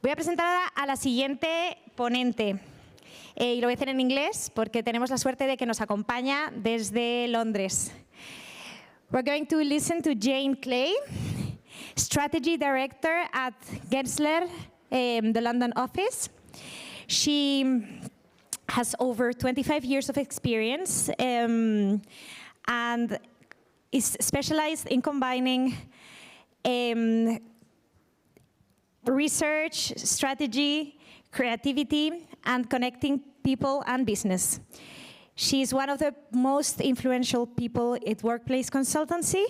Voy a presentar a la siguiente ponente. Y lo voy a hacer en inglés porque tenemos la suerte de que nos acompaña desde Londres. We're going to listen to Jane Clay, Strategy Director at Gensler, the London office. She has over 25 years of experience and is specialized in combining research, strategy, creativity, and connecting people and business. She's one of the most influential people at Workplace Consultancy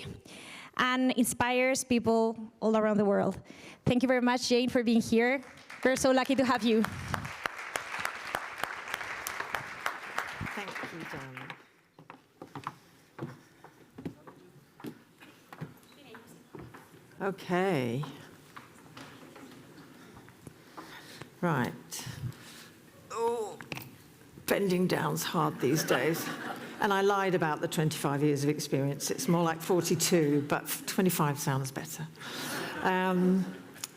and inspires people all around the world. Thank you very much, Jane, for being here. We're so lucky to have you. Thank you, Dan. Okay. Right. Oh, bending down's hard these days. And I lied about the 25 years of experience. It's more like 42, but 25 sounds better.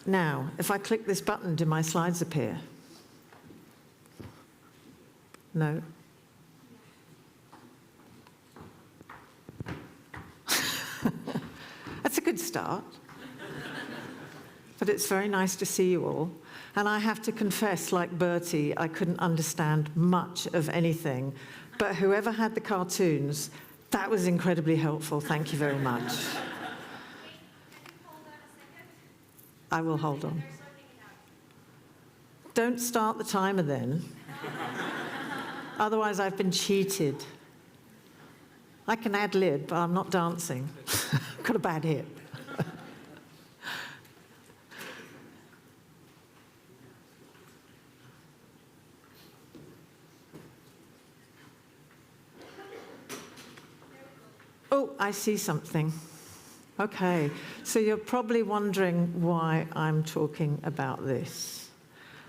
Now, if I click this button, do my slides appear? No? That's a good start. But it's very nice to see you all. And I have to confess, like Bertie, I couldn't understand much of anything. But whoever had the cartoons, that was incredibly helpful. Thank you very much. I will hold on. Don't start the timer then. Otherwise, I've been cheated. I can ad-lib, but I'm not dancing. I've got a bad hip. Oh, I see something. Okay, so you're probably wondering why I'm talking about this.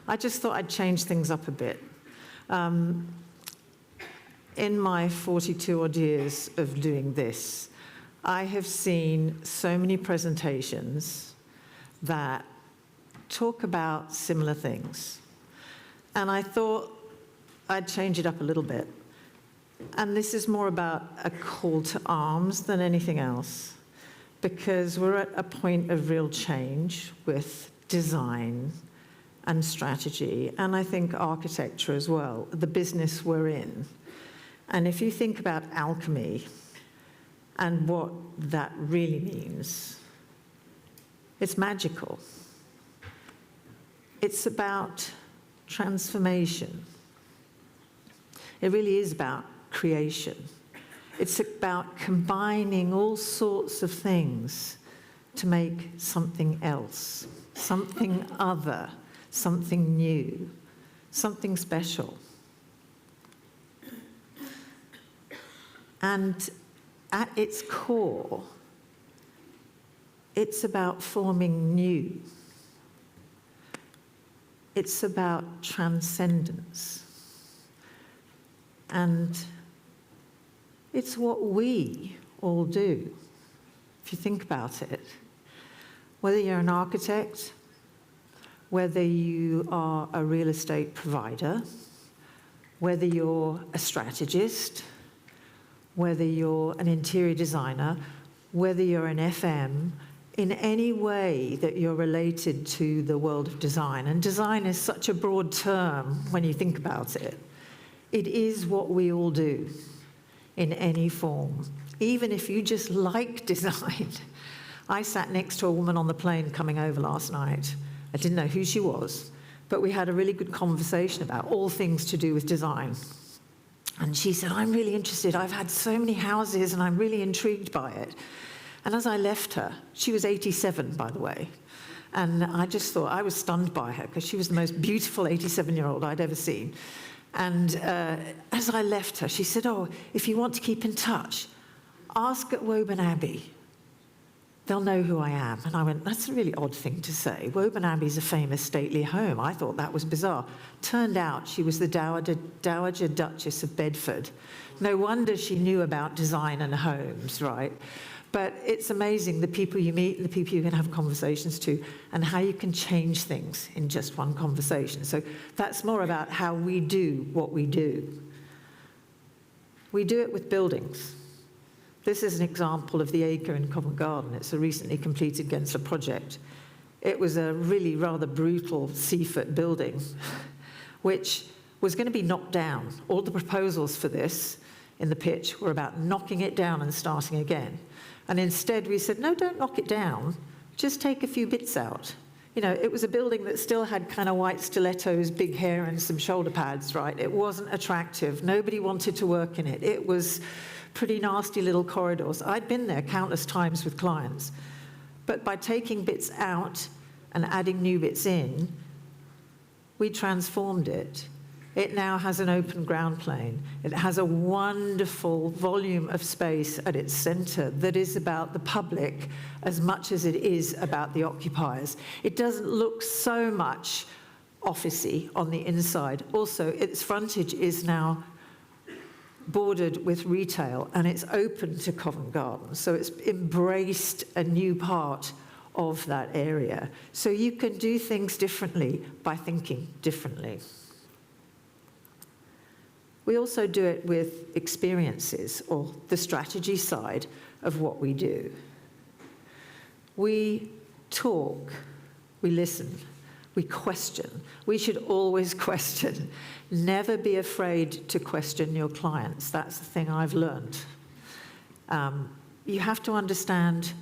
I just thought I'd change things up a bit. In my 42-odd years of doing this, I have seen so many presentations that talk about similar things. And I thought I'd change it up a little bit. And this is more about a call to arms than anything else, because we're at a point of real change with design and strategy, and I think architecture as well, the business we're in. And if you think about alchemy and what that really means, it's magical. It's about transformation. It really is about creation. It's about combining all sorts of things to make something else, something other, something new, something special. And at its core, it's about forming new. It's about transcendence. And it's what we all do, if you think about it. Whether you're an architect, whether you are a real estate provider, whether you're a strategist, whether you're an interior designer, whether you're an FM, in any way that you're related to the world of design. And design is such a broad term when you think about it. It is what we all do in any form, even if you just like design. I sat next to a woman on the plane coming over last night. I didn't know who she was, but we had a really good conversation about all things to do with design. And she said, I'm really interested. I've had so many houses and I'm really intrigued by it. And as I left her, she was 87, by the way, and I just thought, I was stunned by her because she was the most beautiful 87-year-old I'd ever seen. And as I left her, she said, oh, if you want to keep in touch, ask at Woburn Abbey. They'll know who I am. And I went, that's a really odd thing to say. Woburn Abbey's a famous stately home. I thought that was bizarre. Turned out she was the Dowager Duchess of Bedford. No wonder she knew about design and homes, right? But it's amazing the people you meet, the people you can have conversations to, and how you can change things in just one conversation. So that's more about how we do what we do. We do it with buildings. This is an example of the acre in Covent Garden. It's a recently completed Gensler project. It was a really rather brutal seafoot building, which was going to be knocked down. All the proposals for this in the pitch were about knocking it down and starting again. And instead we said, no, don't knock it down, just take a few bits out. You know, it was a building that still had kind of white stilettos, big hair and some shoulder pads, right? It wasn't attractive. Nobody wanted to work in it. It was pretty nasty little corridors. I'd been there countless times with clients. But by taking bits out and adding new bits in, we transformed it. It now has an open ground plane. It has a wonderful volume of space at its center that is about the public as much as it is about the occupiers. It doesn't look so much officey on the inside. Also, its frontage is now bordered with retail, and it's open to Covent Garden. So it's embraced a new part of that area. So you can do things differently by thinking differently. We also do it with experiences, or the strategy side of what we do. We talk, we listen, we question. We should always question. Never be afraid to question your clients. That's the thing I've learned. You have to understand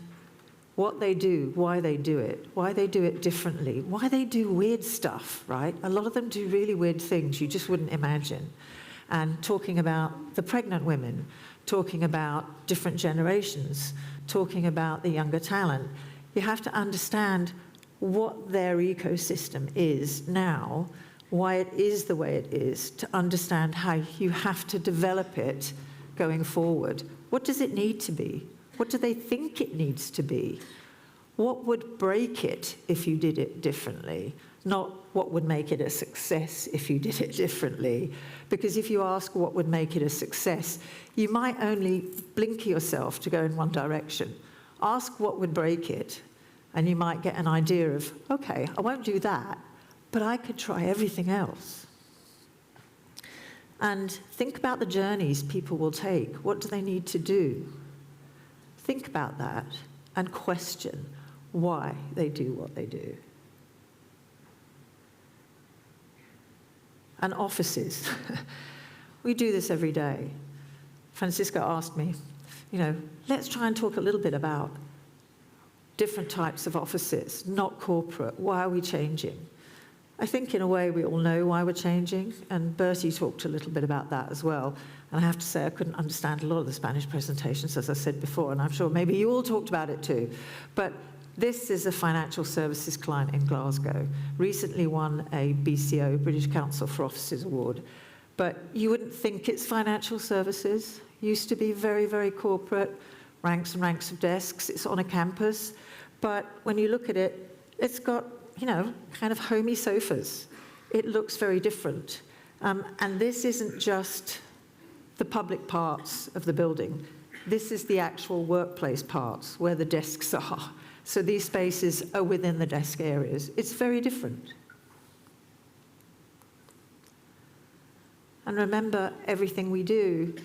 what they do, why they do it differently, why they do weird stuff, right? A lot of them do really weird things you just wouldn't imagine. And talking about the pregnant women, talking about different generations, talking about the younger talent, you have to understand what their ecosystem is now, why it is the way it is, to understand how you have to develop it going forward. What does it need to be? What do they think it needs to be? What would break it if you did it differently? Not what would make it a success if you did it differently. Because if you ask what would make it a success, you might only blink yourself to go in one direction. Ask what would break it, and you might get an idea of, okay, I won't do that, but I could try everything else. And think about the journeys people will take. What do they need to do? Think about that and question why they do what they do. And offices. We do this every day. Francisca asked me, let's try and talk a little bit about different types of offices, not corporate. Why are we changing? I think in a way we all know why we're changing, and Bertie talked a little bit about that as well. And I have to say I couldn't understand a lot of the Spanish presentations, as I said before, and I'm sure maybe you all talked about it too. But this is a financial services client in Glasgow, recently won a BCO, British Council for Offices Award. But you wouldn't think it's financial services. Used to be very, very corporate, ranks and ranks of desks. It's on a campus. But when you look at it, it's got, kind of homey sofas. It looks very different. And this isn't just the public parts of the building. This is the actual workplace parts where the desks are. So these spaces are within the desk areas. It's very different. And remember, everything we do,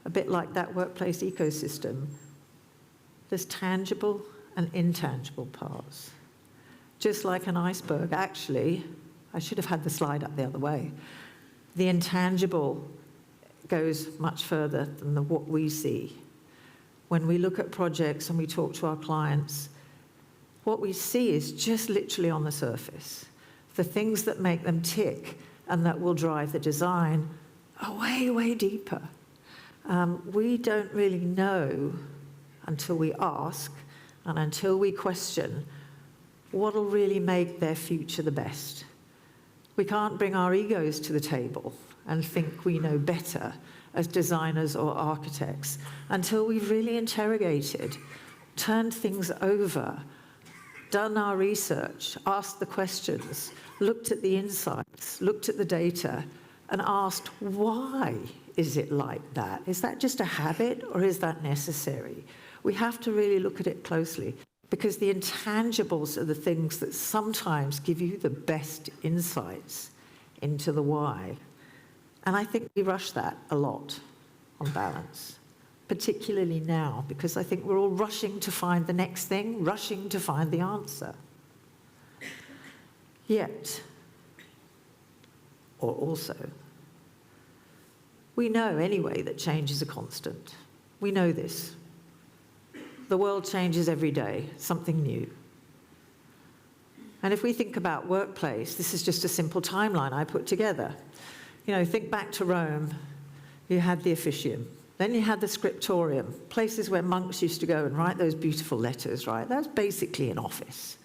a bit like that workplace ecosystem, there's tangible and intangible parts. Just like an iceberg, actually, I should have had the slide up the other way. The intangible goes much further than what we see. When we look at projects and we talk to our clients, what we see is just literally on the surface. The things that make them tick and that will drive the design are way, way deeper. We don't really know until we ask and until we question what will really make their future the best. We can't bring our egos to the table and think we know better as designers or architects until we've really interrogated, turned things over, done our research, asked the questions, looked at the insights, looked at the data, and asked, why is it like that? Is that just a habit or is that necessary? we have to really look at it closely, because the intangibles are the things that sometimes give you the best insights into the why. And I think we rush that a lot on balance, particularly now, because I think we're all rushing to find the next thing, rushing to find the answer. Yet, or also, we know anyway that change is a constant. We know this. The world changes every day, something new. And if we think about workplace, this is just a simple timeline I put together. You know, think back to Rome. You had the officium. Then you had the scriptorium, places where monks used to go and write those beautiful letters, right? That's basically an office.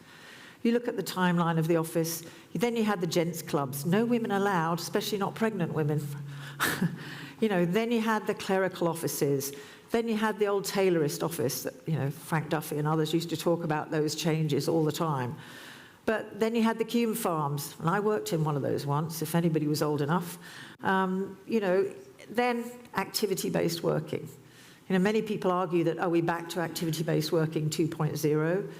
You look at the timeline of the office, then you had the gents clubs, no women allowed, especially not pregnant women. You know, then you had the clerical offices, then you had the old tailorist office that, you know, Frank Duffy and others used to talk about those changes all the time. But then you had the Cume farms, and I worked in one of those once, if anybody was old enough. You know, then activity-based working. You know, many people argue that, are we back to activity-based working 2.0?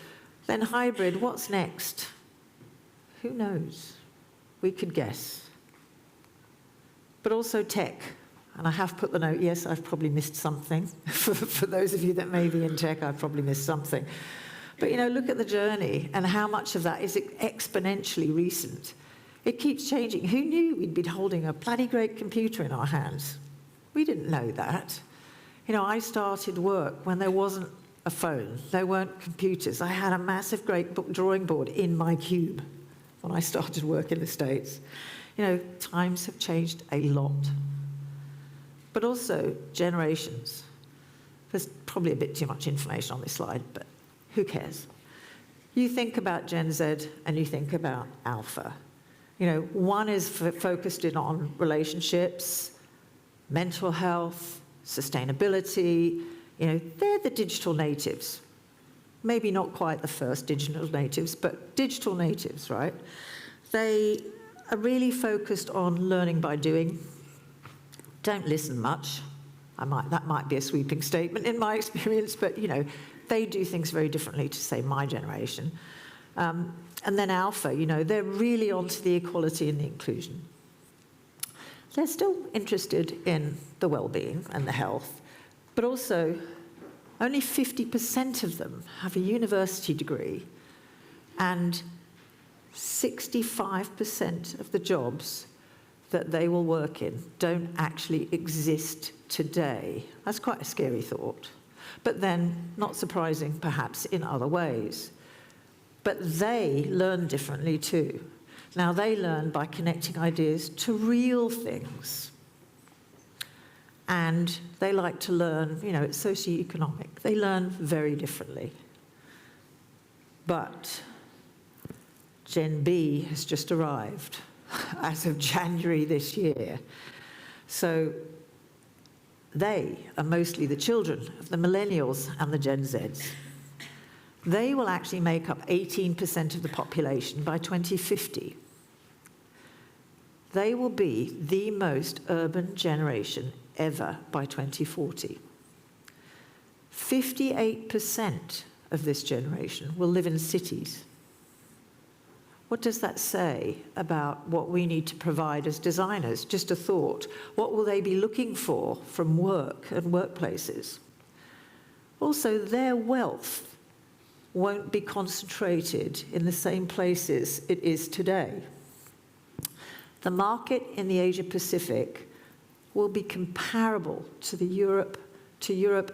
Then hybrid, what's next? Who knows? We could guess. But also tech. And I have put the note, yes, I've probably missed something. For those of you that may be in tech, I've probably missed something. But, you know, look at the journey and how much of that is exponentially recent. It keeps changing. Who knew we'd be holding a bloody great computer in our hands? We didn't know that. You know, I started work when there wasn't a phone. There weren't computers. I had a massive great book drawing board in my cube when I started work in the States. You know, times have changed a lot. But also generations. There's probably a bit too much information on this slide, but who cares? You think about Gen Z and you think about Alpha. You know, one is focused in on relationships, mental health, sustainability. You know, they're the digital natives. Maybe not quite the first digital natives, but digital natives, right? They are really focused on learning by doing. Don't listen much. That might be a sweeping statement in my experience, but, you know, they do things very differently to, say, my generation. And then Alpha, you know, they're really onto the equality and the inclusion. They're still interested in the well-being and the health, but also only 50% of them have a university degree, and 65% of the jobs that they will work in don't actually exist today. That's quite a scary thought. But then, not surprising perhaps in other ways. But they learn differently too. Now they learn by connecting ideas to real things. And they like to learn, you know, it's socioeconomic. They learn very differently. But Gen B has just arrived as of January this year. So they are mostly the children of the millennials and the Gen Zs. They will actually make up 18% of the population by 2050. They will be the most urban generation ever by 2040. 58% of this generation will live in cities. What does that say about what we need to provide as designers? Just a thought. What will they be looking for from work and workplaces? Also, their wealth won't be concentrated in the same places it is today. The market in the Asia-Pacific will be comparable to Europe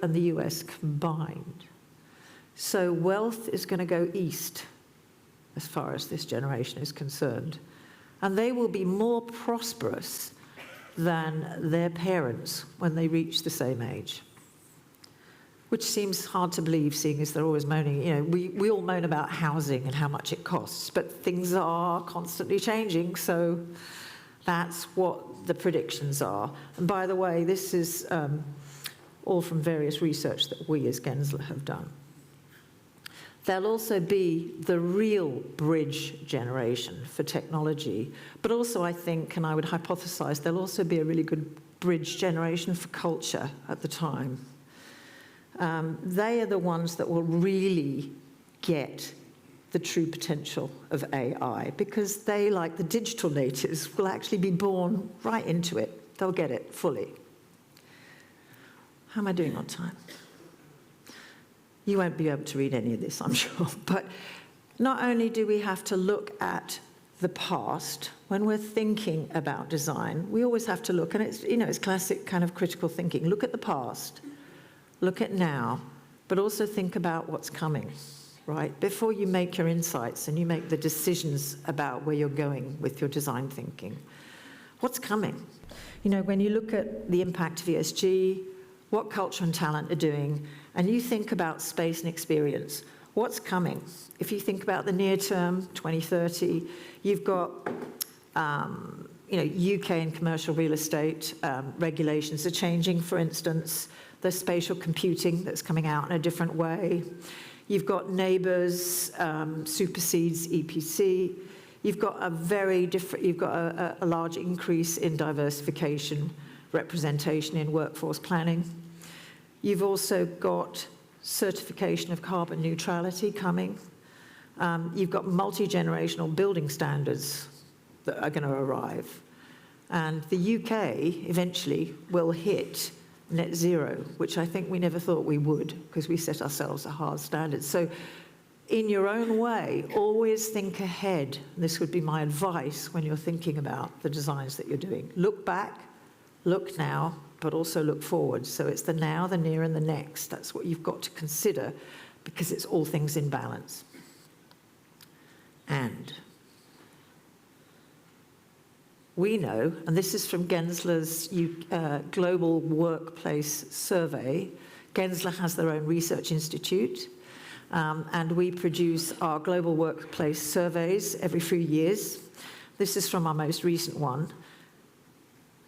and the US combined. So wealth is going to go east as far as this generation is concerned. And they will be more prosperous than their parents when they reach the same age. Which seems hard to believe, seeing as they're always moaning. You know, we all moan about housing and how much it costs, but things are constantly changing, so that's what the predictions are. And by the way, this is all from various research that we as Gensler have done. They'll also be the real bridge generation for technology, but also I think, and I would hypothesize, they'll also be a really good bridge generation for culture at the time. they are the ones that will really get the true potential of AI, because they, like the digital natives, will actually be born right into it. They'll get it fully. How am I doing on time? You won't be able to read any of this, I'm sure. But not only do we have to look at the past, when we're thinking about design, we always have to look, and it's, it's classic kind of critical thinking. Look at the past, look at now, but also think about what's coming, right? Before you make your insights and you make the decisions about where you're going with your design thinking. What's coming? When you look at the impact of ESG, what culture and talent are doing, and you think about space and experience, what's coming? If you think about the near term, 2030, you've got, UK and commercial real estate regulations are changing, for instance. There's spatial computing that's coming out in a different way. You've got neighbours supersedes EPC. You've got a large increase in diversification, representation in workforce planning. You've also got certification of carbon neutrality coming. You've got multi-generational building standards that are going to arrive. And the UK eventually will hit net zero, which I think we never thought we would, because we set ourselves a hard standard. So in your own way, always think ahead. This would be my advice when you're thinking about the designs that you're doing. Look back, look now, but also look forward. So it's the now, the near, and the next. That's what you've got to consider, because it's all things in balance. And we know, and this is from Gensler's Global Workplace Survey. Gensler has their own research institute, and we produce our Global Workplace Surveys every few years. This is from our most recent one.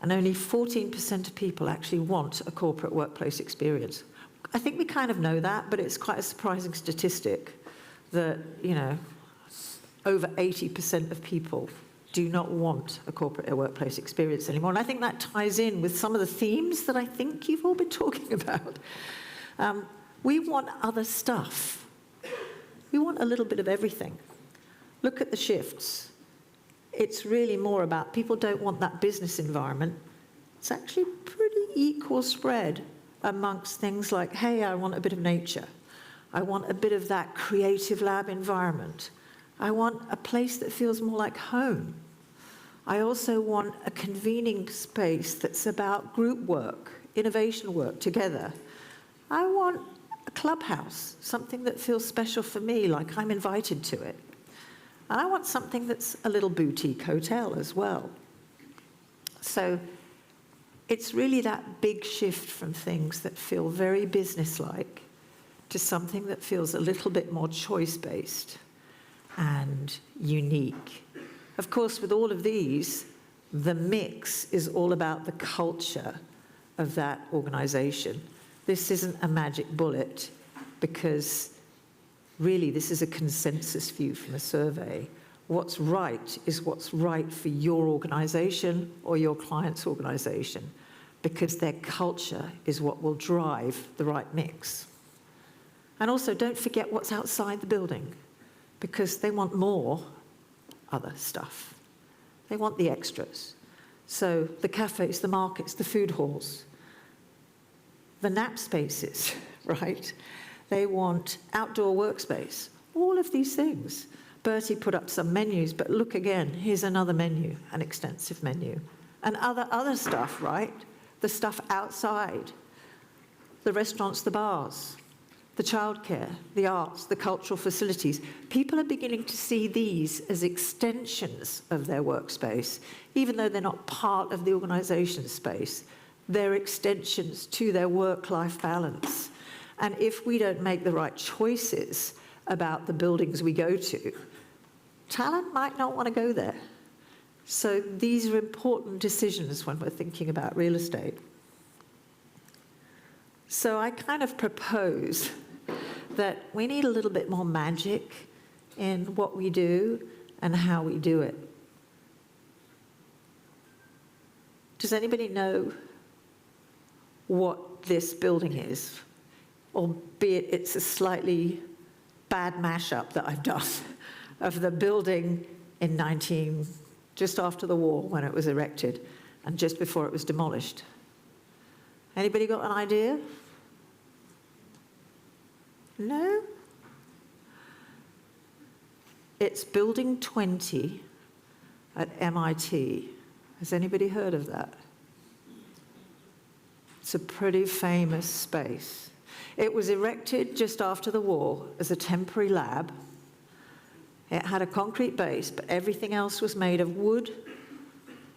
And only 14% of people actually want a corporate workplace experience. I think we kind of know that, but it's quite a surprising statistic that, over 80% of people do not want a corporate workplace experience anymore. And I think that ties in with some of the themes that I think you've all been talking about. We want other stuff. We want a little bit of everything. Look at the shifts. It's really more about, people don't want that business environment. It's actually pretty equal spread amongst things like, hey, I want a bit of nature. I want a bit of that creative lab environment. I want a place that feels more like home. I also want a convening space that's about group work, innovation work together. I want a clubhouse, something that feels special for me, like I'm invited to it. And I want something that's a little boutique hotel as well. So it's really that big shift from things that feel very businesslike to something that feels a little bit more choice-based and unique. Of course, with all of these, the mix is all about the culture of that organization. This isn't a magic bullet, because really this is a consensus view from a survey. What's right is what's right for your organization or your client's organization, because their culture is what will drive the right mix. And also, don't forget what's outside the building, because they want more other stuff. They want the extras. So the cafes, the markets, the food halls, the nap spaces, right? They want outdoor workspace, all of these things. Bertie put up some menus, but look again, here's another menu, an extensive menu. And other stuff, right? The stuff outside, the restaurants, the bars, the childcare, the arts, the cultural facilities. People are beginning to see these as extensions of their workspace, even though they're not part of the organization's space. They're extensions to their work-life balance. And if we don't make the right choices about the buildings we go to, talent might not want to go there. So these are important decisions when we're thinking about real estate. So I kind of propose that we need a little bit more magic in what we do and how we do it. Does anybody know what this building is? albeit it's a slightly bad mashup that I've done of the building in just after the war when it was erected and just before it was demolished. Anybody got an idea? No? It's Building 20 at MIT. Has anybody heard of that? It's a pretty famous space. It was erected just after the war as a temporary lab. It had a concrete base, but everything else was made of wood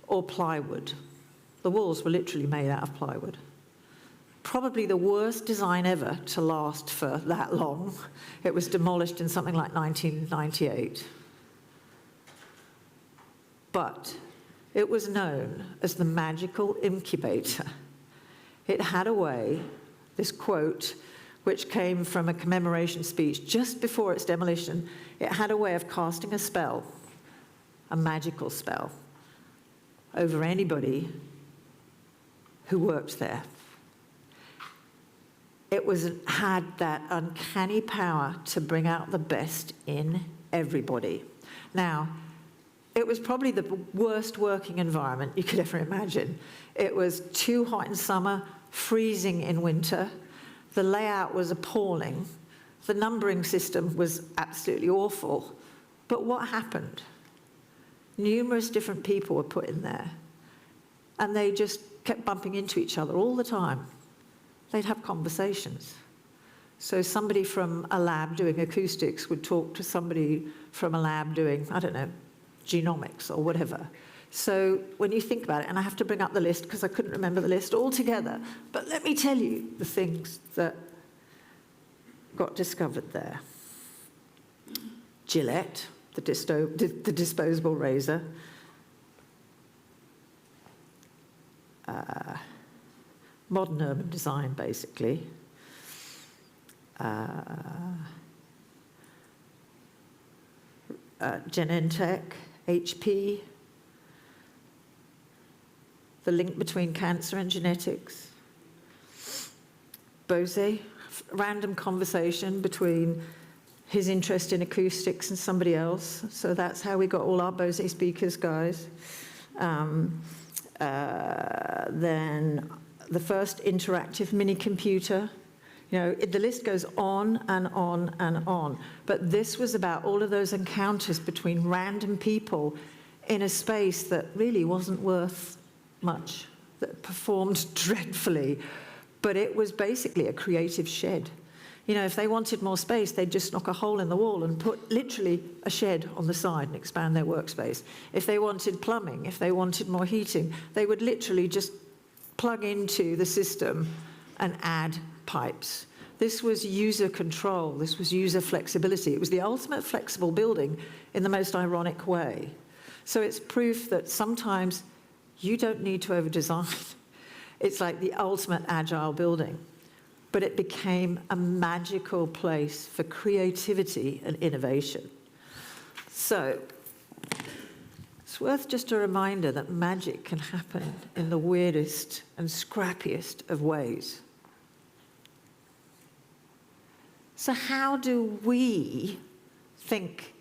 or plywood. The walls were literally made out of plywood. Probably the worst design ever to last for that long. It was demolished in something like 1998. But it was known as the magical incubator. It had a way, this quote, which came from a commemoration speech just before its demolition, it had a way of casting a spell, a magical spell, over anybody who worked there. It had that uncanny power to bring out the best in everybody. Now, it was probably the worst working environment you could ever imagine. It was too hot in summer, freezing in winter. The layout was appalling. The numbering system was absolutely awful. But what happened? Numerous different people were put in there, and they just kept bumping into each other all the time. They'd have conversations. So somebody from a lab doing acoustics would talk to somebody from a lab doing, I don't know, genomics or whatever. So when you think about it, and I have to bring up the list because I couldn't remember the list altogether, but let me tell you the things that got discovered there. Gillette, the disposable razor. Modern urban design, basically. Genentech, HP, the link between cancer and genetics. Bose, random conversation between his interest in acoustics and somebody else. So that's how we got all our Bose speakers, guys. Then the first interactive mini computer. You know, the list goes on and on and on. But this was about all of those encounters between random people in a space that really wasn't worth much, that performed dreadfully. But it was basically a creative shed. You know, if they wanted more space, they'd just knock a hole in the wall and put literally a shed on the side and expand their workspace. If they wanted plumbing, if they wanted more heating, they would literally just plug into the system and add pipes. This was user control. This was user flexibility. It was the ultimate flexible building in the most ironic way. So it's proof that sometimes you don't need to over-design. It's like the ultimate agile building. But it became a magical place for creativity and innovation. So it's worth just a reminder that magic can happen in the weirdest and scrappiest of ways. So how do we think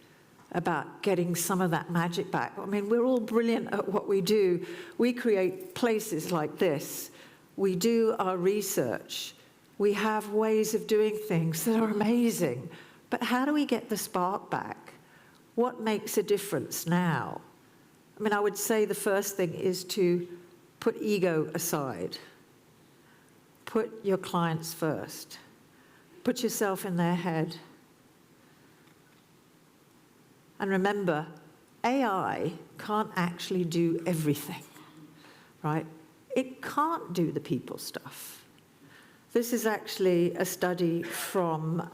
about getting some of that magic back? I mean, we're all brilliant at what we do. We create places like this. We do our research. We have ways of doing things that are amazing. But how do we get the spark back? What makes a difference now? I mean, I would say the first thing is to put ego aside. Put your clients first. Put yourself in their head. And remember, AI can't actually do everything, right? It can't do the people stuff. This is actually a study from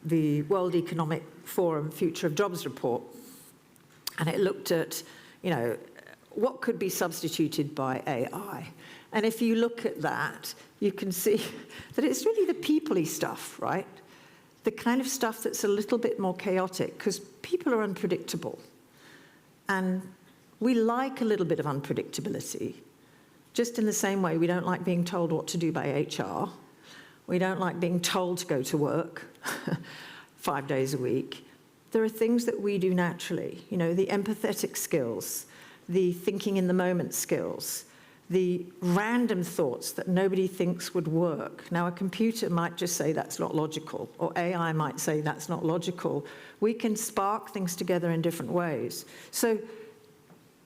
the World Economic Forum Future of Jobs report. And it looked at, you know, what could be substituted by AI. And if you look at that, you can see that it's really the people-y stuff, right? The kind of stuff that's a little bit more chaotic, because people are unpredictable. And we like a little bit of unpredictability, just in the same way we don't like being told what to do by HR. We don't like being told to go to work 5 days a week. There are things that we do naturally, you know, the empathetic skills, the thinking in the moment skills, the random thoughts that nobody thinks would work. Now, a computer might just say that's not logical, or AI might say that's not logical. We can spark things together in different ways. So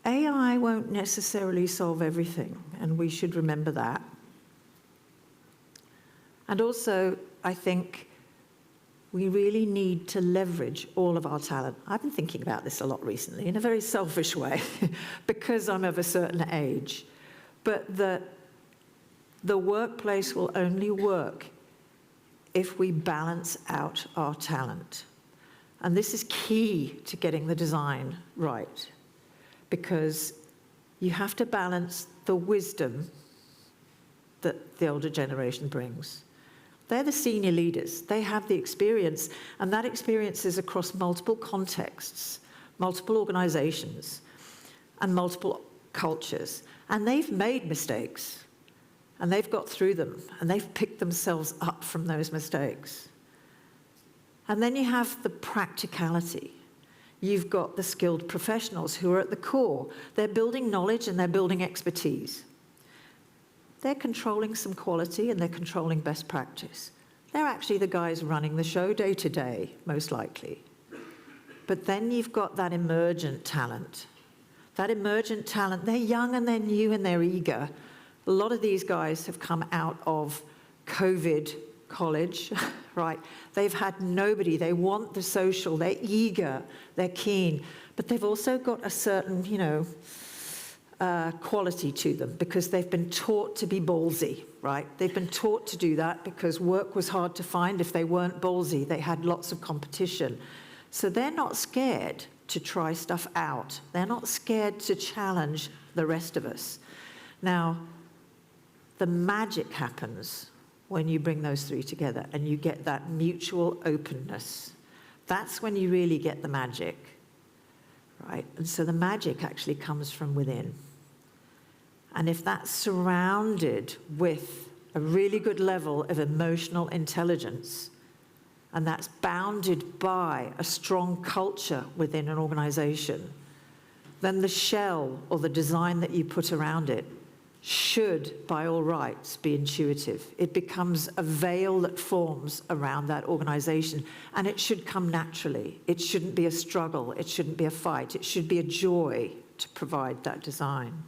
AI won't necessarily solve everything, and we should remember that. And also, I think we really need to leverage all of our talent. I've been thinking about this a lot recently in a very selfish way because I'm of a certain age. But the workplace will only work if we balance out our talent. And this is key to getting the design right, because you have to balance the wisdom that the older generation brings. They're the senior leaders. They have the experience, and that experience is across multiple contexts, multiple organizations, and multiple cultures. And they've made mistakes, and they've got through them, and they've picked themselves up from those mistakes. And then you have the practicality. You've got the skilled professionals who are at the core. They're building knowledge and they're building expertise. They're controlling some quality and they're controlling best practice. They're actually the guys running the show day to day, most likely. But then you've got that emergent talent. That emergent talent, they're young and they're new and they're eager. A lot of these guys have come out of COVID college, right? They've had nobody. They want the social. They're eager. They're keen. But they've also got a certain, quality to them because they've been taught to be ballsy, right? They've been taught to do that because work was hard to find if they weren't ballsy. They had lots of competition. So they're not scared to try stuff out. They're not scared to challenge the rest of us. Now, the magic happens when you bring those three together and you get that mutual openness. That's when you really get the magic, right? And so the magic actually comes from within. And if that's surrounded with a really good level of emotional intelligence, and that's bounded by a strong culture within an organization, then the shell or the design that you put around it should, by all rights, be intuitive. It becomes a veil that forms around that organization, and it should come naturally. It shouldn't be a struggle. It shouldn't be a fight. It should be a joy to provide that design.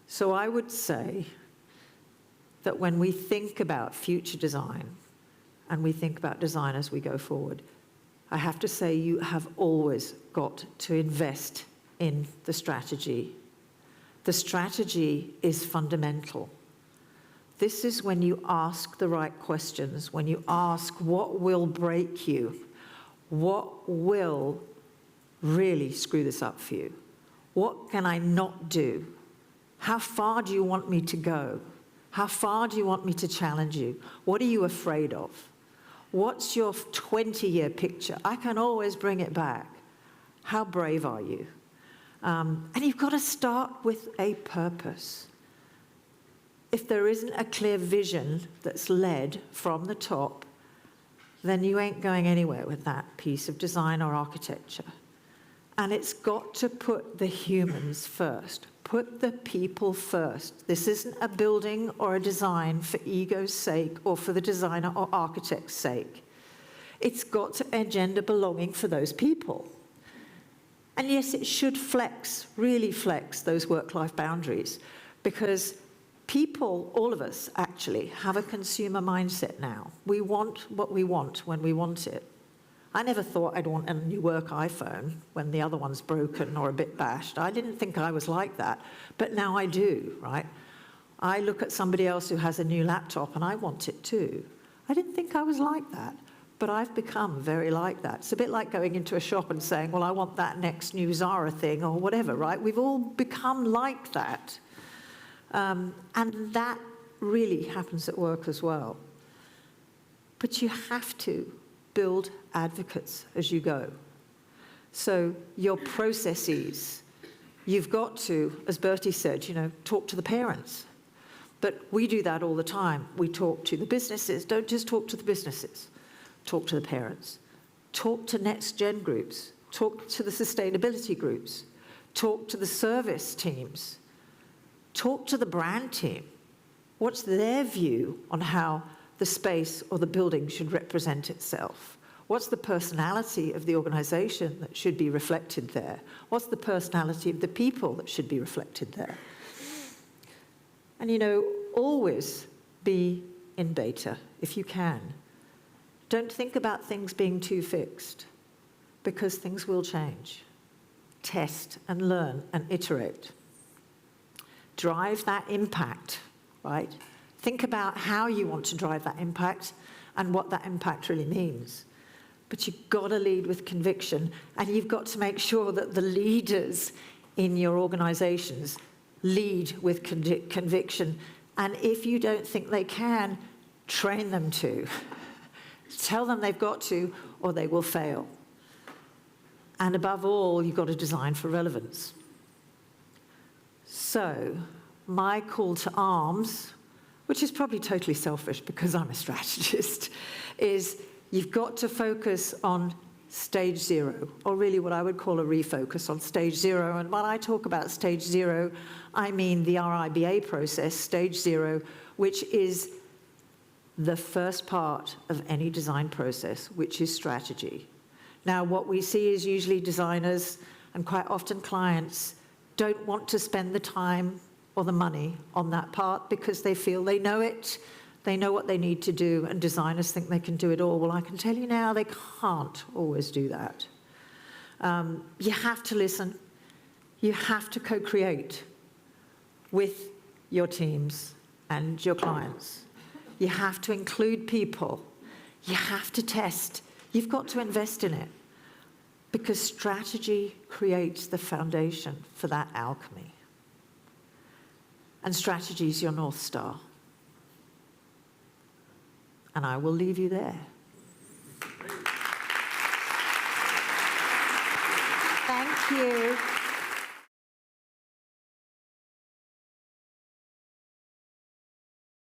So I would say that when we think about future design, and we think about design as we go forward, I have to say you have always got to invest in the strategy. The strategy is fundamental. This is when you ask the right questions, when you ask what will break you, what will really screw this up for you, what can I not do, how far do you want me to go, how far do you want me to challenge you, what are you afraid of, what's your 20-year picture, I can always bring it back, how brave are you? And you've got to start with a purpose. If there isn't a clear vision that's led from the top, then you ain't going anywhere with that piece of design or architecture. And it's got to put the humans first. Put the people first. This isn't a building or a design for ego's sake or for the designer or architect's sake. It's got to engender belonging for those people. And yes, it should flex, really flex those work-life boundaries, because people, all of us actually, have a consumer mindset now. We want what we want when we want it. I never thought I'd want a new work iPhone when the other one's broken or a bit bashed. I didn't think I was like that, but now I do, right? I look at somebody else who has a new laptop and I want it too. I didn't think I was like that. But I've become very like that. It's a bit like going into a shop and saying, well, I want that next new Zara thing or whatever, right? We've all become like that. And that really happens at work as well. But you have to build advocates as you go. So your processes, you've got to, as Bertie said, talk to the parents. But we do that all the time. We talk to the businesses. Don't just talk to the businesses. Talk to the parents. Talk to next gen groups. Talk to the sustainability groups. Talk to the service teams. Talk to the brand team. What's their view on how the space or the building should represent itself? What's the personality of the organization that should be reflected there? What's the personality of the people that should be reflected there? And, you know, always be in beta, if you can. Don't think about things being too fixed, because things will change. Test and learn and iterate. Drive that impact, right? Think about how you want to drive that impact and what that impact really means. But you've got to lead with conviction, and you've got to make sure that the leaders in your organizations lead with conviction. And if you don't think they can, train them to. Tell them they've got to, or they will fail. And above all, you've got to design for relevance. So, my call to arms, which is probably totally selfish because I'm a strategist, is you've got to focus on stage 0, or really what I would call a refocus on stage 0. And when I talk about stage 0, I mean the RIBA process, stage 0, which is the first part of any design process, which is strategy. Now, what we see is usually designers and quite often clients don't want to spend the time or the money on that part because they feel they know it. They know what they need to do, and designers think they can do it all. Well, I can tell you now, they can't always do that. You have to listen. You have to co-create with your teams and your clients. You have to include people. You have to test. You've got to invest in it, because strategy creates the foundation for that alchemy. And strategy is your North Star. And I will leave you there. Thank you.